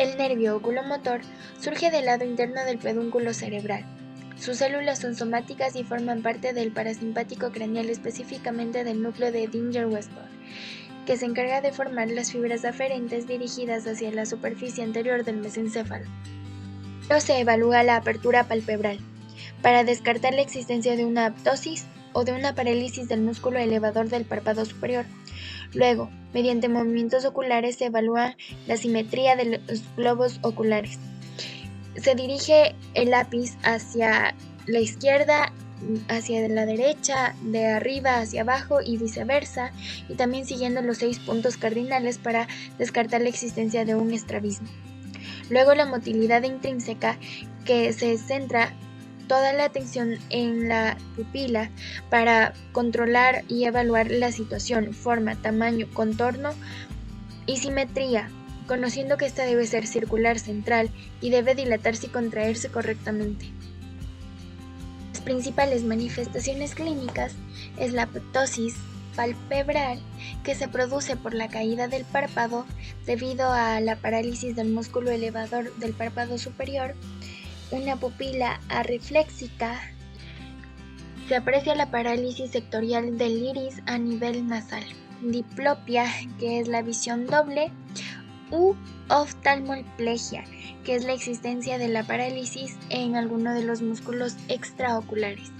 El nervio oculomotor surge del lado interno del pedúnculo cerebral. Sus células son somáticas y forman parte del parasimpático craneal, específicamente del núcleo de Dinger-Westphal, que se encarga de formar las fibras aferentes dirigidas hacia la superficie anterior del mesencéfalo. Pero se evalúa la apertura palpebral para descartar la existencia de una ptosis o de una parálisis del músculo elevador del párpado superior. Luego, mediante movimientos oculares se evalúa la simetría de los globos oculares. Se dirige el lápiz hacia la izquierda, hacia la derecha, de arriba hacia abajo y viceversa, y también siguiendo los 6 puntos cardinales para descartar la existencia de un estrabismo. Luego la motilidad intrínseca, que se centra toda la atención en la pupila para controlar y evaluar la situación, forma, tamaño, contorno y simetría, conociendo que esta debe ser circular central y debe dilatarse y contraerse correctamente. Las principales manifestaciones clínicas es la ptosis palpebral, que se produce por la caída del párpado debido a la parálisis del músculo elevador del párpado superior, una pupila arrefléxica, se aprecia la parálisis sectorial del iris a nivel nasal, diplopia, que es la visión doble, u oftalmoplegia, que es la existencia de la parálisis en alguno de los músculos extraoculares.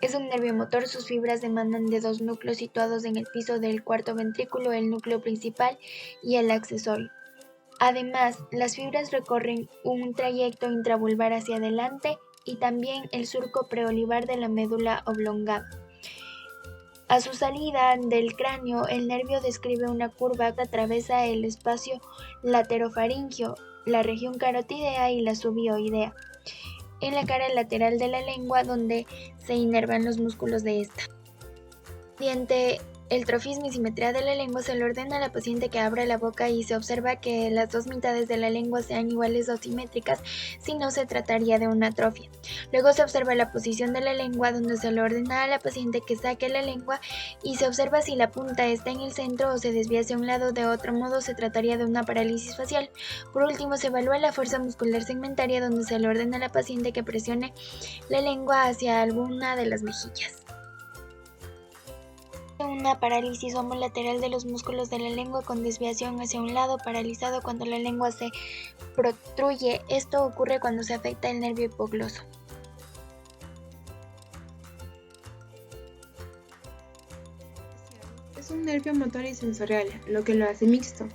Es un nervio motor, sus fibras demandan de 2 núcleos situados en el piso del cuarto ventrículo, el núcleo principal y el accesorio. Además, las fibras recorren un trayecto intravulvar hacia adelante y también el surco preolivar de la médula oblongada. A su salida del cráneo, el nervio describe una curva que atraviesa el espacio laterofaríngeo, la región carotidea y la subioidea, en la cara lateral de la lengua, donde se inervan los músculos de esta. Mediante el trofismo y simetría de la lengua se le ordena a la paciente que abra la boca y se observa que las 2 mitades de la lengua sean iguales o simétricas, si no se trataría de una atrofia. Luego se observa la posición de la lengua, donde se le ordena a la paciente que saque la lengua y se observa si la punta está en el centro o se desvía hacia un lado, de otro modo se trataría de una parálisis facial. Por último, se evalúa la fuerza muscular segmentaria, donde se le ordena a la paciente que presione la lengua hacia alguna de las mejillas. Una parálisis homolateral de los músculos de la lengua con desviación hacia un lado, paralizado cuando la lengua se protruye. Esto ocurre cuando se afecta el nervio hipogloso. Es un nervio motor y sensorial, lo que lo hace mixto.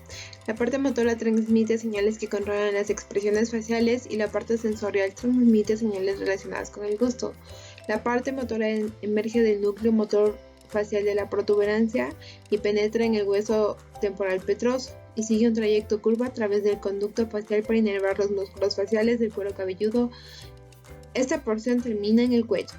La parte motora transmite señales que controlan las expresiones faciales y la parte sensorial transmite señales relacionadas con el gusto. La parte motora emerge del núcleo motor facial de la protuberancia y penetra en el hueso temporal petroso y sigue un trayecto curvo a través del conducto facial para inervar los músculos faciales del cuero cabelludo. Esta porción termina en el cuello.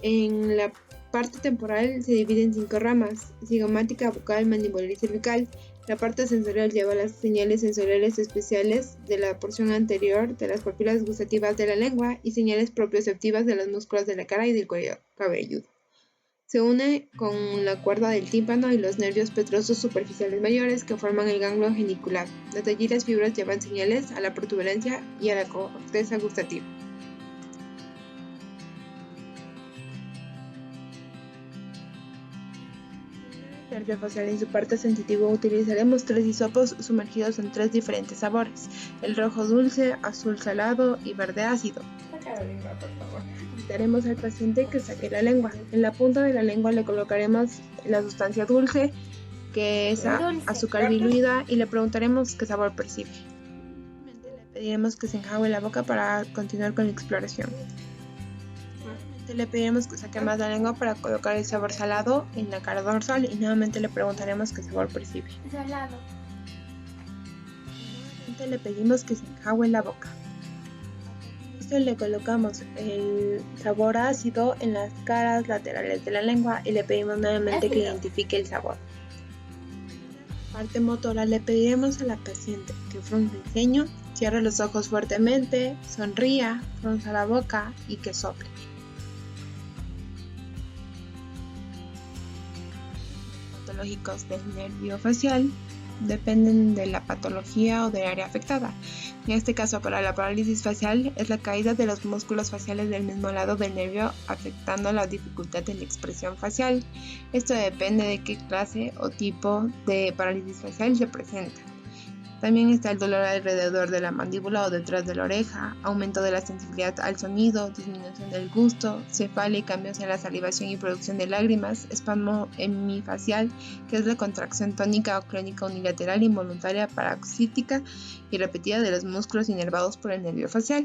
En la parte temporal se divide en 5 ramas: cigomática, bucal, mandibular y cervical. La parte sensorial lleva las señales sensoriales especiales de la porción anterior de las papilas gustativas de la lengua y señales propioceptivas de los músculos de la cara y del cuello cabelludo. Se une con la cuerda del tímpano y los nervios petrosos superficiales mayores que forman el ganglio genicular. Desde allí las fibras llevan señales a la protuberancia y a la corteza gustativa. El nervio facial en su parte sensitiva utilizaremos 3 hisopos sumergidos en 3 diferentes sabores: el rojo dulce, azul salado y verde ácido. Invitaremos al paciente que saque la lengua. En la punta de la lengua le colocaremos la sustancia dulce, que es azúcar diluida, y le preguntaremos qué sabor percibe. Le pediremos que se enjague la boca para continuar con la exploración. Le pediremos que saque más la lengua para colocar el sabor salado en la cara dorsal y nuevamente le preguntaremos qué sabor percibe. Salado. Nuevamente le pedimos que se enjague la boca. Le colocamos el sabor ácido en las caras laterales de la lengua y le pedimos nuevamente que identifique el sabor. En la parte motora le pediremos a la paciente que frunza el ceño, cierre los ojos fuertemente, sonría, frunza la boca y que sople. Patológicos del nervio facial: dependen de la patología o del área afectada. En este caso, para la parálisis facial, es la caída de los músculos faciales del mismo lado del nervio, afectando la dificultad en la expresión facial. Esto depende de qué clase o tipo de parálisis facial se presenta. También está el dolor alrededor de la mandíbula o detrás de la oreja, aumento de la sensibilidad al sonido, disminución del gusto, cefalea y cambios en la salivación y producción de lágrimas, espasmo hemifacial, que es la contracción tónica o crónica unilateral involuntaria paroxística y repetida de los músculos inervados por el nervio facial.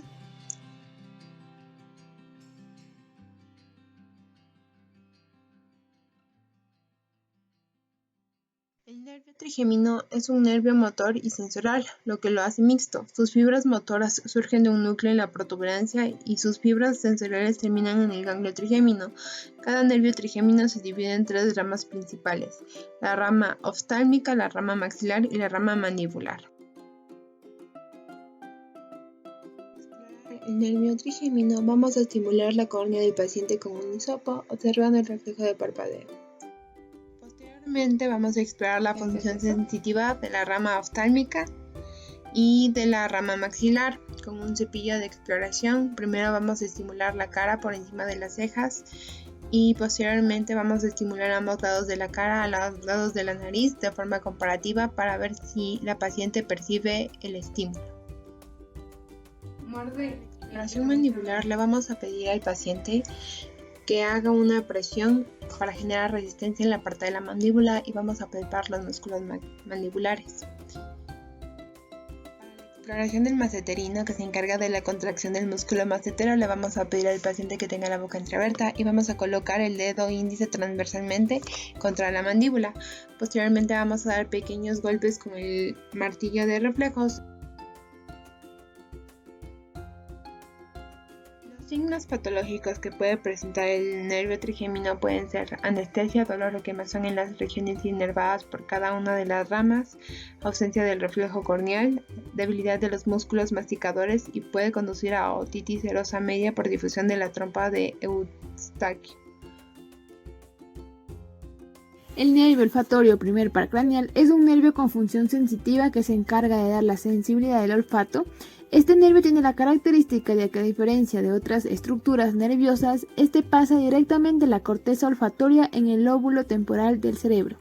El nervio trigémino es un nervio motor y sensorial, lo que lo hace mixto. Sus fibras motoras surgen de un núcleo en la protuberancia y sus fibras sensoriales terminan en el ganglio trigémino. Cada nervio trigémino se divide en 3 ramas principales: la rama oftálmica, la rama maxilar y la rama mandibular. El nervio trigémino, vamos a estimular la córnea del paciente con un hisopo, observando el reflejo de parpadeo. Posteriormente vamos a explorar la función sensitiva de la rama oftálmica y de la rama maxilar con un cepillo de exploración. Primero vamos a estimular la cara por encima de las cejas y posteriormente vamos a estimular ambos lados de la cara, a los lados de la nariz de forma comparativa para ver si la paciente percibe el estímulo. En la exploración mandibular le vamos a pedir al paciente que haga una presión para generar resistencia en la parte de la mandíbula y vamos a palpar los músculos mandibulares. Para la exploración del maceterino, que se encarga de la contracción del músculo macetero, le vamos a pedir al paciente que tenga la boca entreabierta y vamos a colocar el dedo índice transversalmente contra la mandíbula. Posteriormente vamos a dar pequeños golpes con el martillo de reflejos. Los signos patológicos que puede presentar el nervio trigémino pueden ser anestesia, dolor o quemazón en las regiones inervadas por cada una de las ramas, ausencia del reflejo corneal, debilidad de los músculos masticadores y puede conducir a otitis serosa media por difusión de la trompa de Eustaquio. El nervio olfatorio primer par craneal es un nervio con función sensitiva que se encarga de dar la sensibilidad del olfato. Este nervio tiene la característica de que, a diferencia de otras estructuras nerviosas, este pasa directamente a la corteza olfatoria en el lóbulo temporal del cerebro.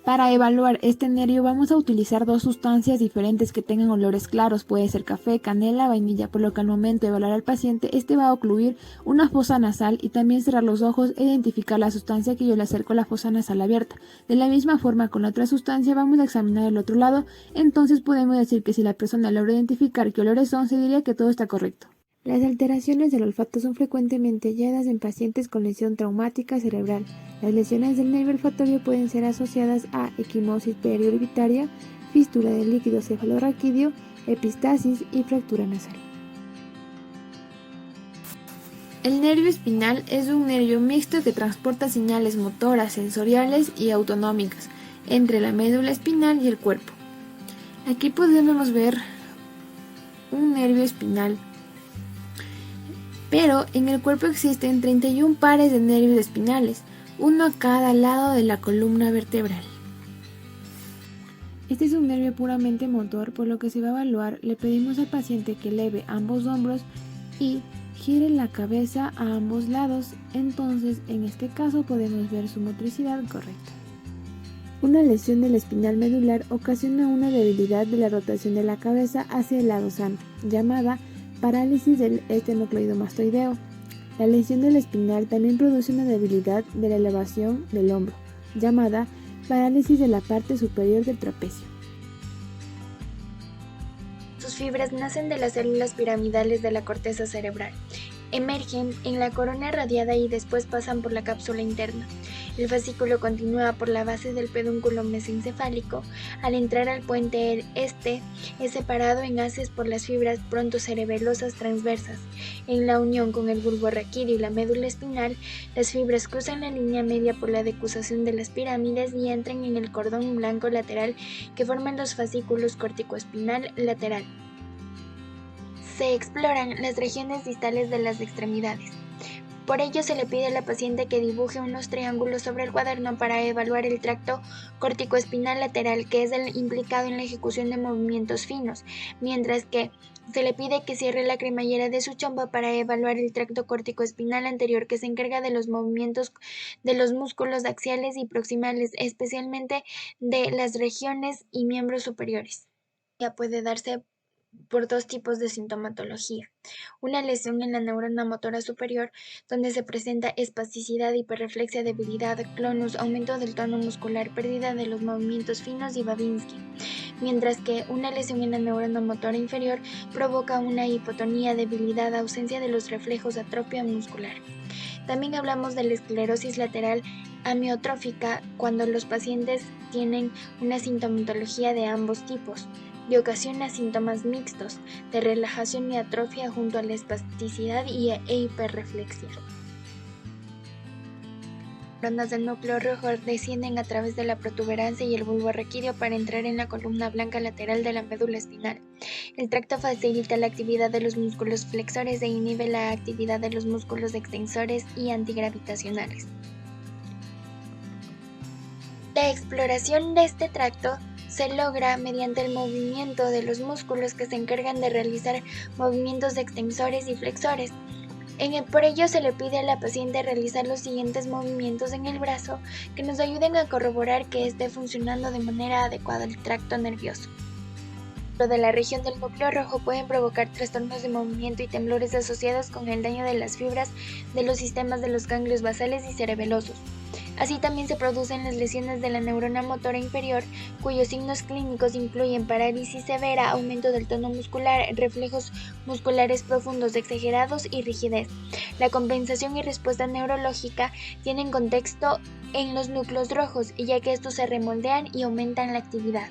Para evaluar este nervio vamos a utilizar 2 sustancias diferentes que tengan olores claros, puede ser café, canela, vainilla, por lo que al momento de evaluar al paciente, este va a ocluir una fosa nasal y también cerrar los ojos e identificar la sustancia que yo le acerco a la fosa nasal abierta. De la misma forma, con la otra sustancia vamos a examinar el otro lado, entonces podemos decir que si la persona logra identificar qué olores son, se diría que todo está correcto. Las alteraciones del olfato son frecuentemente halladas en pacientes con lesión traumática cerebral. Las lesiones del nervio olfatorio pueden ser asociadas a equimosis periorbitaria, fístula del líquido cefalorraquídeo, epistasis y fractura nasal. El nervio espinal es un nervio mixto que transporta señales motoras, sensoriales y autonómicas entre la médula espinal y el cuerpo. Aquí podemos ver un nervio espinal. Pero en el cuerpo existen 31 pares de nervios espinales, uno a cada lado de la columna vertebral. Este es un nervio puramente motor, por lo que se va a evaluar, le pedimos al paciente que eleve ambos hombros y gire la cabeza a ambos lados, entonces en este caso podemos ver su motricidad correcta. Una lesión del espinal medular ocasiona una debilidad de la rotación de la cabeza hacia el lado sano, llamada parálisis del esternocleidomastoideo. La lesión del espinal también produce una debilidad de la elevación del hombro, llamada parálisis de la parte superior del trapecio. Sus fibras nacen de las células piramidales de la corteza cerebral. Emergen en la corona radiada y después pasan por la cápsula interna. El fascículo continúa por la base del pedúnculo mesencefálico. Al entrar al puente, este es separado en haces por las fibras prontocerebelosas transversas. En la unión con el bulbo raquídeo y la médula espinal, las fibras cruzan la línea media por la decusación de las pirámides y entran en el cordón blanco lateral que forman los fascículos corticoespinal lateral. Se exploran las regiones distales de las extremidades. Por ello se le pide a la paciente que dibuje unos triángulos sobre el cuaderno para evaluar el tracto córtico-espinal lateral, que es el implicado en la ejecución de movimientos finos, mientras que se le pide que cierre la cremallera de su chompa para evaluar el tracto córtico-espinal anterior, que se encarga de los movimientos de los músculos axiales y proximales, especialmente de las regiones y miembros superiores. Ya puede darse por dos tipos de sintomatología: una lesión en la neurona motora superior, donde se presenta espasticidad, hiperreflexia, debilidad, clonus, aumento del tono muscular, pérdida de los movimientos finos y Babinski, mientras que una lesión en la neurona motora inferior provoca una hipotonía, debilidad, ausencia de los reflejos, atrofia muscular. También hablamos de la esclerosis lateral amiotrófica cuando los pacientes tienen una sintomatología de ambos tipos, y ocasiona síntomas mixtos de relajación y atrofia junto a la espasticidad e hiperreflexia. Las neuronas del núcleo rojo descienden a través de la protuberancia y el bulbo raquídeo para entrar en la columna blanca lateral de la médula espinal. El tracto facilita la actividad de los músculos flexores e inhibe la actividad de los músculos extensores y antigravitacionales. La exploración de este tracto se logra mediante el movimiento de los músculos que se encargan de realizar movimientos extensores y flexores. Por ello se le pide a la paciente realizar los siguientes movimientos en el brazo que nos ayuden a corroborar que esté funcionando de manera adecuada el tracto nervioso. Lo de la región del núcleo rojo pueden provocar trastornos de movimiento y temblores asociados con el daño de las fibras de los sistemas de los ganglios basales y cerebelosos. Así también se producen las lesiones de la neurona motora inferior, cuyos signos clínicos incluyen parálisis severa, aumento del tono muscular, reflejos musculares profundos exagerados y rigidez. La compensación y respuesta neurológica tienen contexto en los núcleos rojos, ya que estos se remoldean y aumentan la actividad.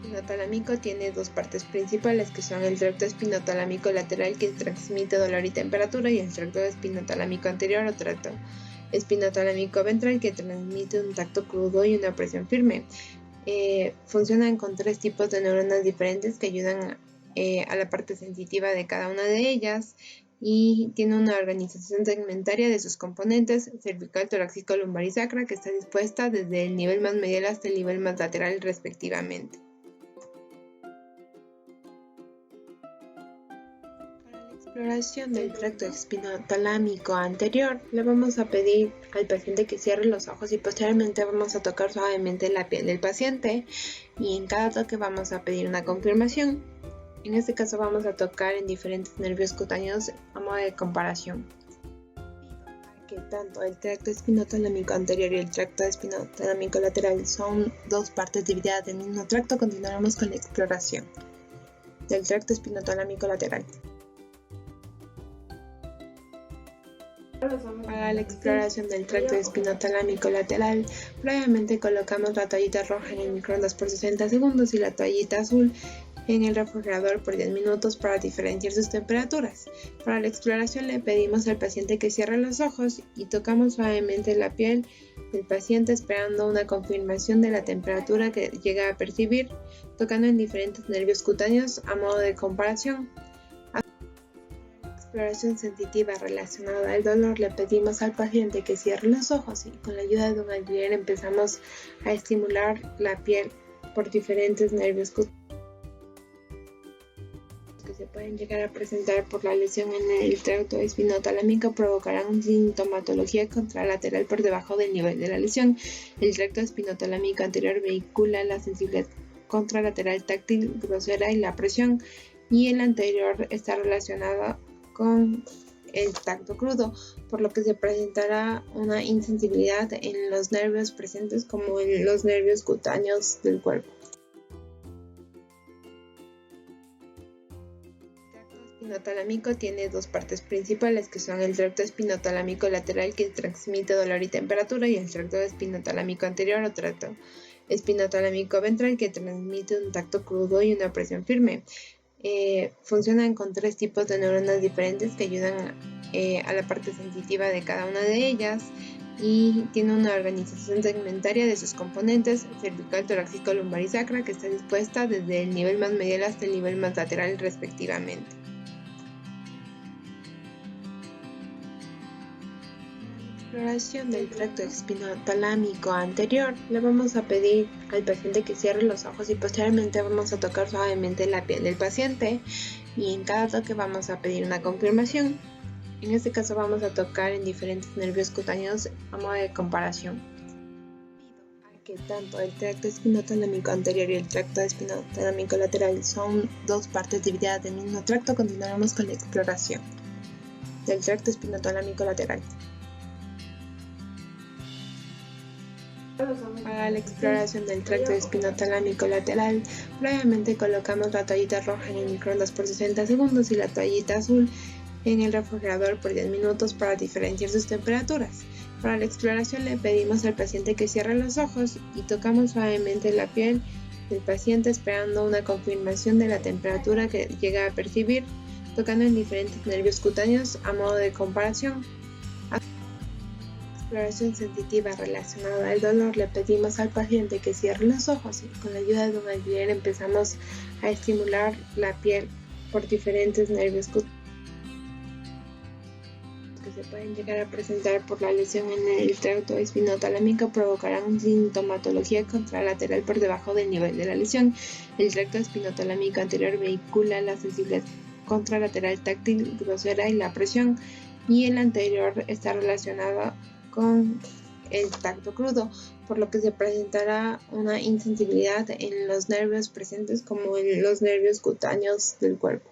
El tracto espinotalámico tiene dos partes principales, que son el tracto espinotalámico lateral, que transmite dolor y temperatura, y el tracto espinotalámico anterior o tracto espinotalámico ventral, que transmite un tacto crudo y una presión firme. Funcionan con tres tipos de neuronas diferentes que ayudan a la parte sensitiva de cada una de ellas, y tiene una organización segmentaria de sus componentes: cervical, torácico, lumbar y sacra, que está dispuesta desde el nivel más medial hasta el nivel más lateral respectivamente. Exploración del tracto espinotalámico anterior, le vamos a pedir al paciente que cierre los ojos y posteriormente vamos a tocar suavemente la piel del paciente, y en cada toque vamos a pedir una confirmación. En este caso vamos a tocar en diferentes nervios cutáneos a modo de comparación. Que tanto el tracto espinotalámico anterior y el tracto espinotalámico lateral son dos partes divididas del mismo tracto, continuaremos con la exploración del tracto espinotalámico lateral. Para la exploración del tracto espinotalámico lateral, previamente colocamos la toallita roja en el microondas por 60 segundos y la toallita azul en el refrigerador por 10 minutos para diferenciar sus temperaturas. Para la exploración le pedimos al paciente que cierre los ojos y tocamos suavemente la piel del paciente esperando una confirmación de la temperatura que llega a percibir, tocando en diferentes nervios cutáneos a modo de comparación. Exploración sensitiva relacionada al dolor, le pedimos al paciente que cierre los ojos y con la ayuda de un alfiler empezamos a estimular la piel por diferentes nervios cutáneos que se pueden llegar a presentar por la lesión en el tracto espinotalámico. Provocarán una sintomatología contralateral por debajo del nivel de la lesión. El tracto espinotalámico anterior vehicula la sensibilidad contralateral táctil grosera y la presión, y el anterior está relacionado con el tacto crudo, por lo que se presentará una insensibilidad en los nervios presentes como en los nervios cutáneos del cuerpo. El tracto espinotalámico tiene dos partes principales, que son el tracto espinotalámico lateral, que transmite dolor y temperatura, y el tracto espinotalámico anterior o tracto espinotalámico ventral, que transmite un tacto crudo y una presión firme. Funcionan con tres tipos de neuronas diferentes que ayudan a la parte sensitiva de cada una de ellas, y tiene una organización segmentaria de sus componentes: cervical, torácico, lumbar y sacra, que está dispuesta desde el nivel más medial hasta el nivel más lateral respectivamente. Exploración del tracto espinotalámico anterior. Le vamos a pedir al paciente que cierre los ojos y posteriormente vamos a tocar suavemente la piel del paciente y en cada toque vamos a pedir una confirmación. En este caso vamos a tocar en diferentes nervios cutáneos a modo de comparación. Debido a que tanto el tracto espinotalámico anterior y el tracto espinotalámico lateral son dos partes divididas del mismo tracto, continuaremos con la exploración del tracto espinotalámico lateral. Para la exploración del tracto espinotalámico lateral, previamente colocamos la toallita roja en el microondas por 60 segundos y la toallita azul en el refrigerador por 10 minutos para diferenciar sus temperaturas. Para la exploración le pedimos al paciente que cierre los ojos y tocamos suavemente la piel del paciente esperando una confirmación de la temperatura que llega a percibir, tocando en diferentes nervios cutáneos a modo de comparación. Exploración sensitiva relacionada al dolor, le pedimos al paciente que cierre los ojos y con la ayuda de un alfiler empezamos a estimular la piel por diferentes nervios cutáneos que se pueden llegar a presentar por la lesión en el tracto espinotalámico, provocarán sintomatología contralateral por debajo del nivel de la lesión. El tracto espinotalámico anterior vehicula la sensibilidad contralateral táctil grosera y la presión, y el anterior está relacionado con el tacto crudo, por lo que se presentará una insensibilidad en los nervios presentes como en los nervios cutáneos del cuerpo.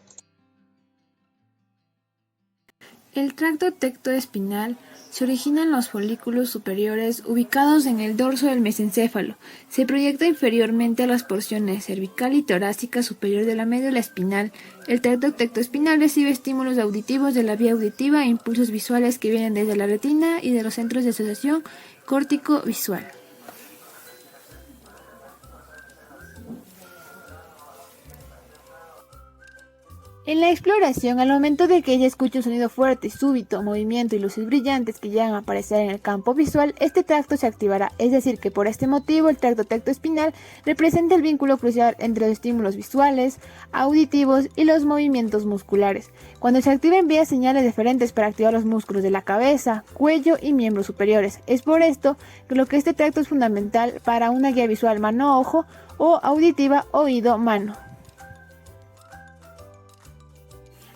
El tracto tectoespinal se origina en los folículos superiores ubicados en el dorso del mesencéfalo. Se proyecta inferiormente a las porciones cervical y torácica superior de la médula espinal. El tracto tectoespinal recibe estímulos auditivos de la vía auditiva e impulsos visuales que vienen desde la retina y de los centros de asociación córtico-visual. En la exploración, al momento de que ella escuche un sonido fuerte, súbito, movimiento y luces brillantes que llegan a aparecer en el campo visual, este tracto se activará, es decir, que por este motivo el tracto tectoespinal representa el vínculo crucial entre los estímulos visuales, auditivos y los movimientos musculares. Cuando se activa envía señales diferentes para activar los músculos de la cabeza, cuello y miembros superiores. Es por esto que este tracto es fundamental para una guía visual mano-ojo o auditiva oído-mano.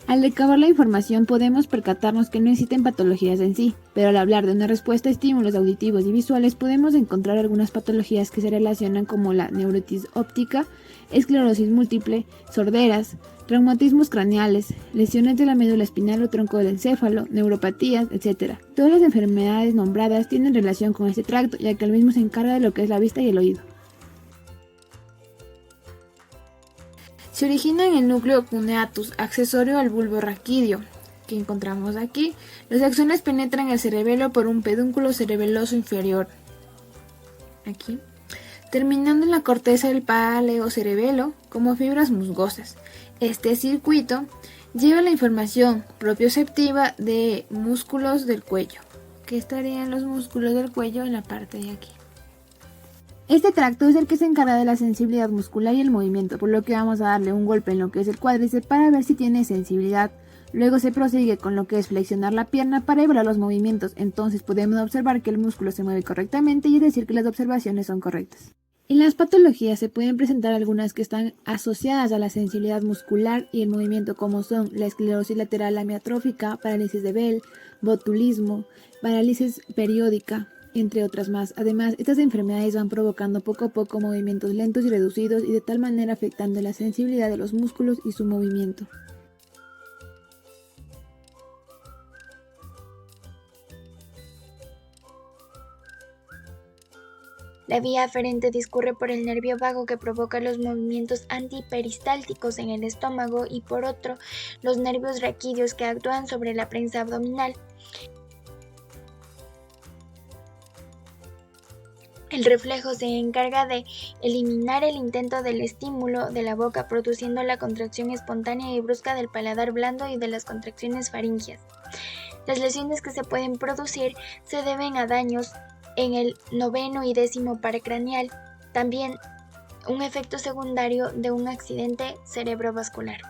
Al recabar la información podemos percatarnos que no existen patologías en sí, pero al hablar de una respuesta a estímulos auditivos y visuales podemos encontrar algunas patologías que se relacionan como la neuritis óptica, esclerosis múltiple, sorderas, traumatismos craneales, lesiones de la médula espinal o tronco del encéfalo, neuropatías, etc. Todas las enfermedades nombradas tienen relación con este tracto, ya que el mismo se encarga de lo que es la vista y el oído. Se origina en el núcleo cuneatus, accesorio al bulbo raquídeo, que encontramos aquí. Los axones penetran el cerebelo por un pedúnculo cerebeloso inferior, aquí, terminando en la corteza del paleocerebelo como fibras musgosas. Este circuito lleva la información propioceptiva de músculos del cuello, que estarían los músculos del cuello en la parte de aquí. Este tracto es el que se encarga de la sensibilidad muscular y el movimiento, por lo que vamos a darle un golpe en lo que es el cuádriceps para ver si tiene sensibilidad. Luego se prosigue con lo que es flexionar la pierna para evaluar los movimientos, entonces podemos observar que el músculo se mueve correctamente y es decir que las observaciones son correctas. En las patologías se pueden presentar algunas que están asociadas a la sensibilidad muscular y el movimiento, como son la esclerosis lateral amiotrófica, parálisis de Bell, botulismo, parálisis periódica, entre otras más. Además, estas enfermedades van provocando poco a poco movimientos lentos y reducidos y de tal manera afectando la sensibilidad de los músculos y su movimiento. La vía aferente discurre por el nervio vago que provoca los movimientos antiperistálticos en el estómago y por otro, los nervios raquídeos que actúan sobre la prensa abdominal. El reflejo se encarga de eliminar el intento del estímulo de la boca, produciendo la contracción espontánea y brusca del paladar blando y de las contracciones faríngeas. Las lesiones que se pueden producir se deben a daños en el 9º y 10º par craneal, también un efecto secundario de un accidente cerebrovascular.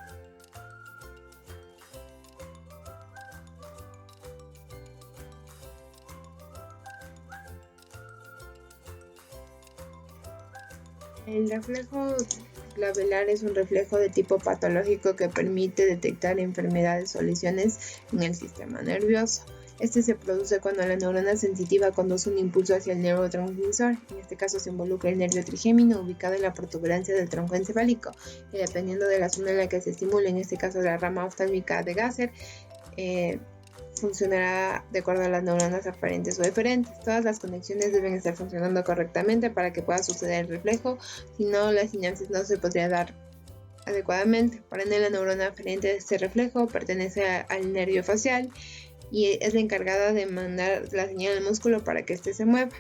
El reflejo glabelar es un reflejo de tipo patológico que permite detectar enfermedades o lesiones en el sistema nervioso. Este se produce cuando la neurona sensitiva conduce un impulso hacia el neurotransmisor. En este caso se involucra el nervio trigémino ubicado en la protuberancia del tronco encefálico y dependiendo de la zona en la que se estimule, en este caso la rama oftálmica de Gasser, funcionará de acuerdo a las neuronas aferentes o eferentes. Todas las conexiones deben estar funcionando correctamente para que pueda suceder el reflejo, si no la sinapsis no se podría dar adecuadamente. Por ende, la neurona aferente de este reflejo pertenece al nervio facial y es la encargada de mandar la señal al músculo para que éste se mueva.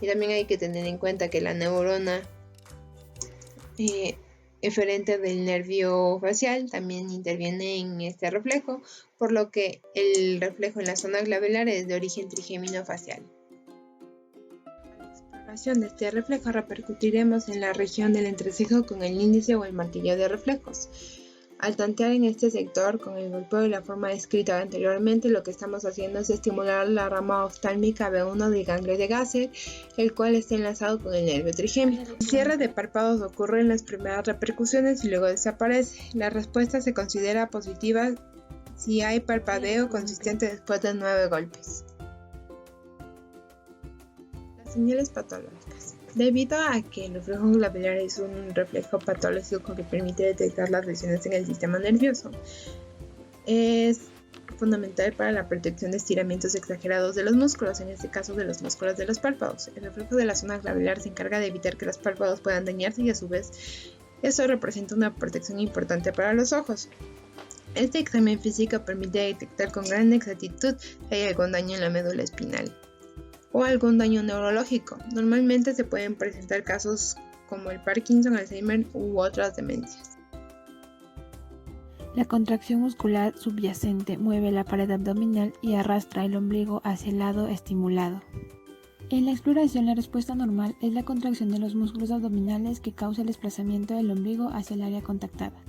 Y también hay que tener en cuenta que la neurona eferente del nervio facial también interviene en este reflejo, por lo que el reflejo en la zona glabelar es de origen trigémino facial. Para la exploración de este reflejo repercutiremos en la región del entrecejo con el índice o el martillo de reflejos. Al tantear en este sector con el golpeo de la forma descrita anteriormente, lo que estamos haciendo es estimular la rama oftálmica B1 del ganglio de Gasser, el cual está enlazado con el nervio trigémino. El cierre de párpados ocurre en las primeras repercusiones y luego desaparece. La respuesta se considera positiva si hay parpadeo consistente después de 9 golpes. Las señales patológicas. Debido a que el reflejo glabelar es un reflejo patológico que permite detectar las lesiones en el sistema nervioso, es fundamental para la protección de estiramientos exagerados de los músculos, en este caso de los músculos de los párpados. El reflejo de la zona glabelar se encarga de evitar que los párpados puedan dañarse y a su vez eso representa una protección importante para los ojos. Este examen físico permite detectar con gran exactitud si hay algún daño en la médula espinal o algún daño neurológico. Normalmente se pueden presentar casos como el Parkinson, Alzheimer u otras demencias. La contracción muscular subyacente mueve la pared abdominal y arrastra el ombligo hacia el lado estimulado. En la exploración, la respuesta normal es la contracción de los músculos abdominales que causa el desplazamiento del ombligo hacia el área contactada.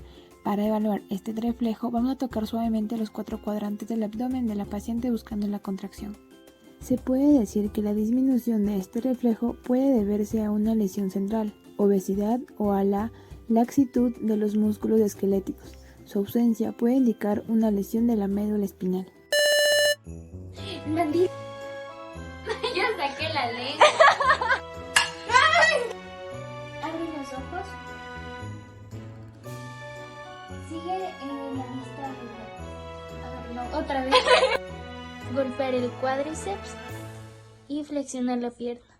Para evaluar este reflejo, vamos a tocar suavemente los 4 cuadrantes del abdomen de la paciente buscando la contracción. Se puede decir que la disminución de este reflejo puede deberse a una lesión central, obesidad o a la laxitud de los músculos esqueléticos. Su ausencia puede indicar una lesión de la médula espinal. Nandita. Yo saqué la lengua. Abre los ojos. Sigue en la vista arriba. A ver, no, otra vez. Golpear el cuádriceps y flexionar la pierna.